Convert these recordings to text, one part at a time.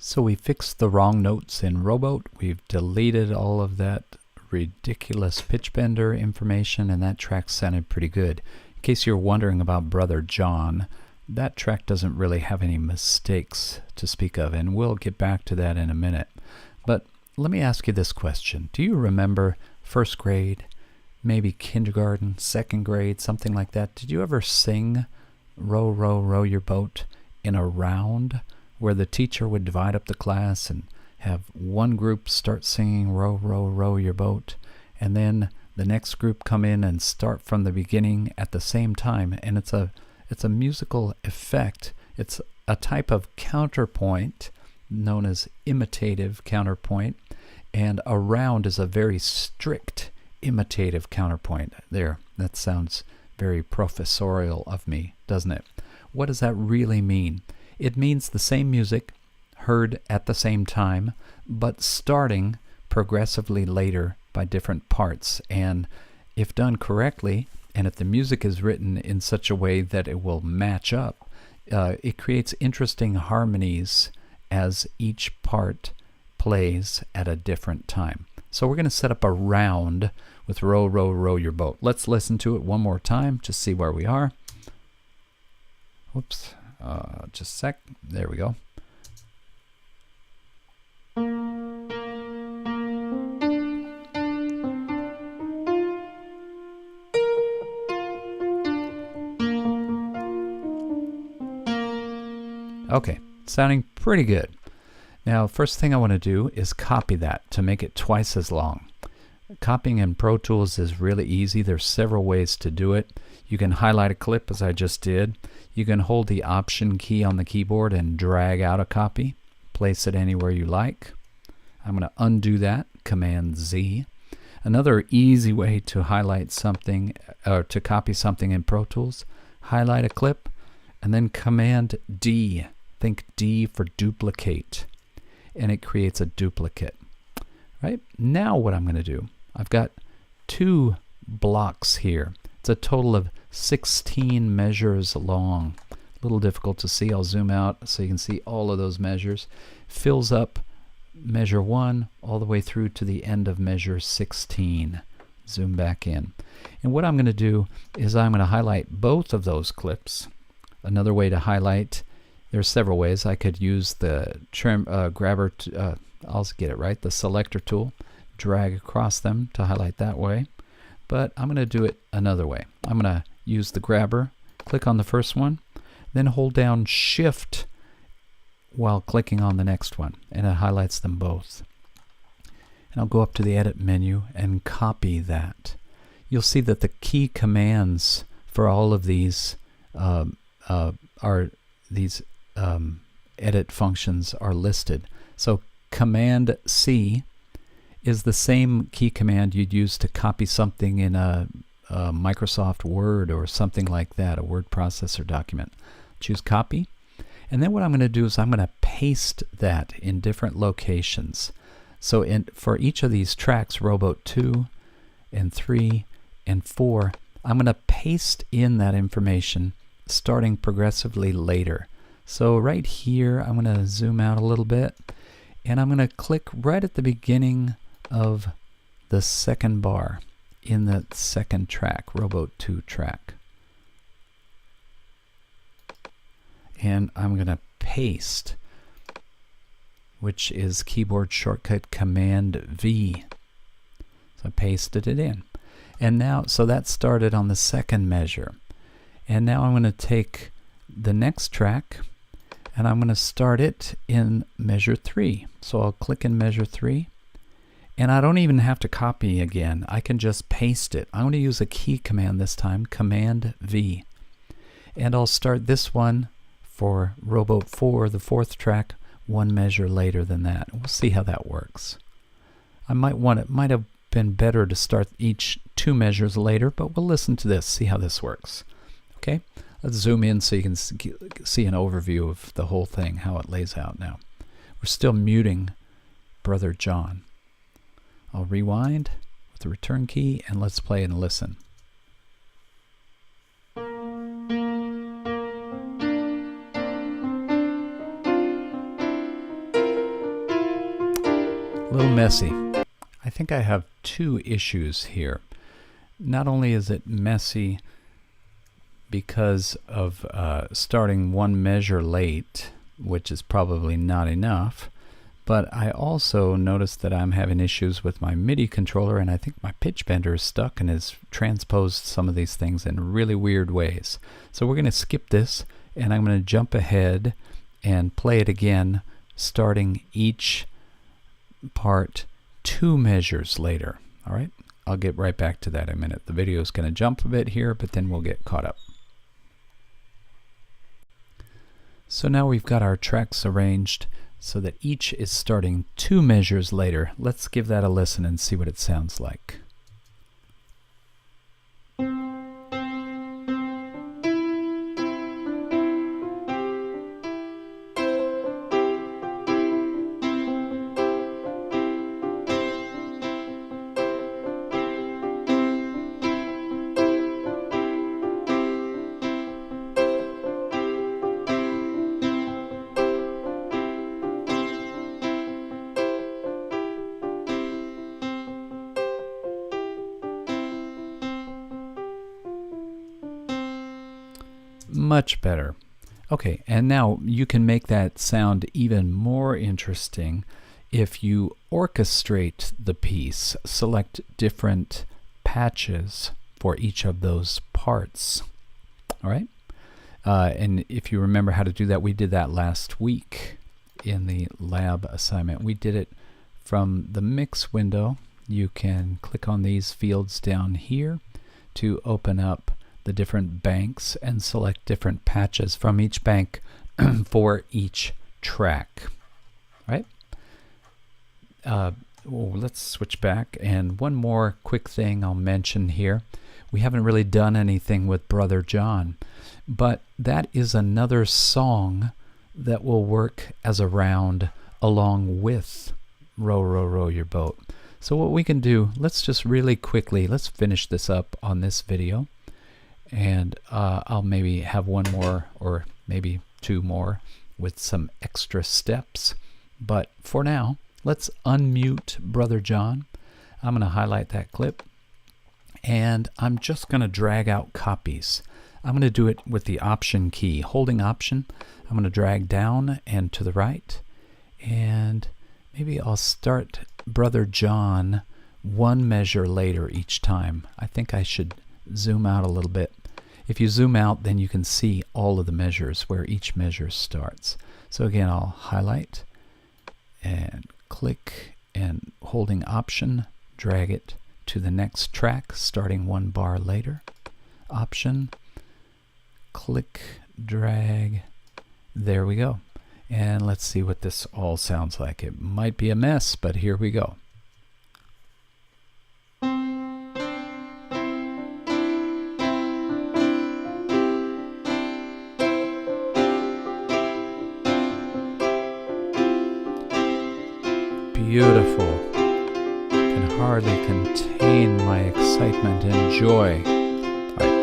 So we fixed the wrong notes in Rowboat. We've deleted all of that ridiculous pitch bender information, and that track sounded pretty good. In case you're wondering about Brother John, that track doesn't really have any mistakes to speak of, and we'll get back to that in a minute. But let me ask you this question. Do you remember first grade, maybe kindergarten, second grade, something like that? Did you ever sing Row, Row, Row Your Boat in a round where the teacher would divide up the class and have one group start singing Row, Row, Row Your Boat, and then the next group come in and start from the beginning at the same time? And it's a musical effect. It's a type of counterpoint known as imitative counterpoint, and a round is a very strict imitative counterpoint. There, that sounds very professorial of me, doesn't it? What does that really mean? It means the same music heard at the same time, but starting progressively later by different parts. And if done correctly, and if the music is written in such a way that it will match up, it creates interesting harmonies as each part plays at a different time. So we're going to set up a round with Row, Row, Row Your Boat. Let's listen to it one more time, just see where we are. Whoops. Just a sec. There we go. Okay, sounding pretty good. Now, first thing I want to do is copy that to make it twice as long. Copying in Pro Tools is really easy. There's several ways to do it. You can highlight a clip, as I just did. You can hold the Option key on the keyboard and drag out a copy. Place it anywhere you like. I'm going to undo that, Command Z. Another easy way to highlight something, or to copy something in Pro Tools, highlight a clip, and then Command D. Think D for duplicate, and it creates a duplicate. Right? Now what I'm going to do, I've got 2 blocks here. It's a total of 16 measures long. A little difficult to see. I'll zoom out so you can see all of those measures. Fills up measure 1 all the way through to the end of measure 16. Zoom back in. And what I'm going to do is I'm going to highlight both of those clips. Another way to highlight, there's several ways. I could use the trim grabber, I'll get it right, the selector tool, drag across them to highlight that way. But I'm going to do it another way. I'm going to use the grabber, click on the first one, then hold down Shift while clicking on the next one, and it highlights them both. And I'll go up to the Edit menu and copy that. You'll see that the key commands for all of these edit functions are listed. So Command C is the same key command you'd use to copy something in a Microsoft Word or something like that, a word processor document. Choose Copy, and then what I'm going to do is I'm going to paste that in different locations. So for each of these tracks, Rowboat 2 and 3 and 4, I'm going to paste in that information starting progressively later. So right here, I'm going to zoom out a little bit, and I'm going to click right at the beginning of the second bar in the second track, Rowboat 2 track. And I'm going to paste, which is keyboard shortcut Command V. So I pasted it in. And now, so that started on the second measure. And now I'm going to take the next track and I'm going to start it in measure 3. So I'll click in measure 3. And I don't even have to copy again. I can just paste it. I'm going to use a key command this time, Command V. And I'll start this one for Rowboat 4, the 4th track, 1 measure later than that. We'll see how that works. It might have been better to start each 2 measures later, but we'll listen to this, see how this works. Okay, let's zoom in so you can see an overview of the whole thing, how it lays out now. We're still muting Brother John. I'll rewind with the return key and let's play and listen. A little messy. I think I have two issues here. Not only is it messy because of starting one measure late, which is probably not enough, but I also noticed that I'm having issues with my MIDI controller, and I think my pitch bender is stuck and has transposed some of these things in really weird ways. So we're going to skip this, and I'm going to jump ahead and play it again, starting each part 2 measures later. All right, I'll get right back to that in a minute. The video is going to jump a bit here, but then we'll get caught up. So now we've got our tracks arranged so that each is starting 2 measures later. Let's give that a listen and see what it sounds like. Much better. Okay, and now you can make that sound even more interesting if you orchestrate the piece. Select different patches for each of those parts. All right? And if you remember how to do that, we did that last week in the lab assignment. We did it from the mix window. You can click on these fields down here to open up the different banks and select different patches from each bank for each track. Right? Let's switch back, and one more quick thing I'll mention here. We haven't really done anything with Brother John, but that is another song that will work as a round along with Row, Row, Row Your Boat. So what we can do, let's just really quickly, let's finish this up on this video. And I'll maybe have one more or maybe 2 more with some extra steps. But for now, let's unmute Brother John. I'm going to highlight that clip, and I'm just going to drag out copies. I'm going to do it with the Option key. Holding Option, I'm going to drag down and to the right, and maybe I'll start Brother John 1 measure later each time. I think I should zoom out a little bit. If you zoom out, then you can see all of the measures where each measure starts. So again, I'll highlight and click, and holding Option, drag it to the next track starting 1 bar later. Option, click, drag, there we go. And let's see what this all sounds like. It might be a mess, but here we go. Beautiful. Can hardly contain my excitement and joy. All right.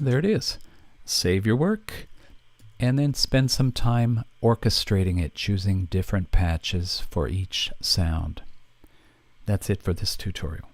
There it is. Save your work and then spend some time orchestrating it, choosing different patches for each sound. That's it for this tutorial.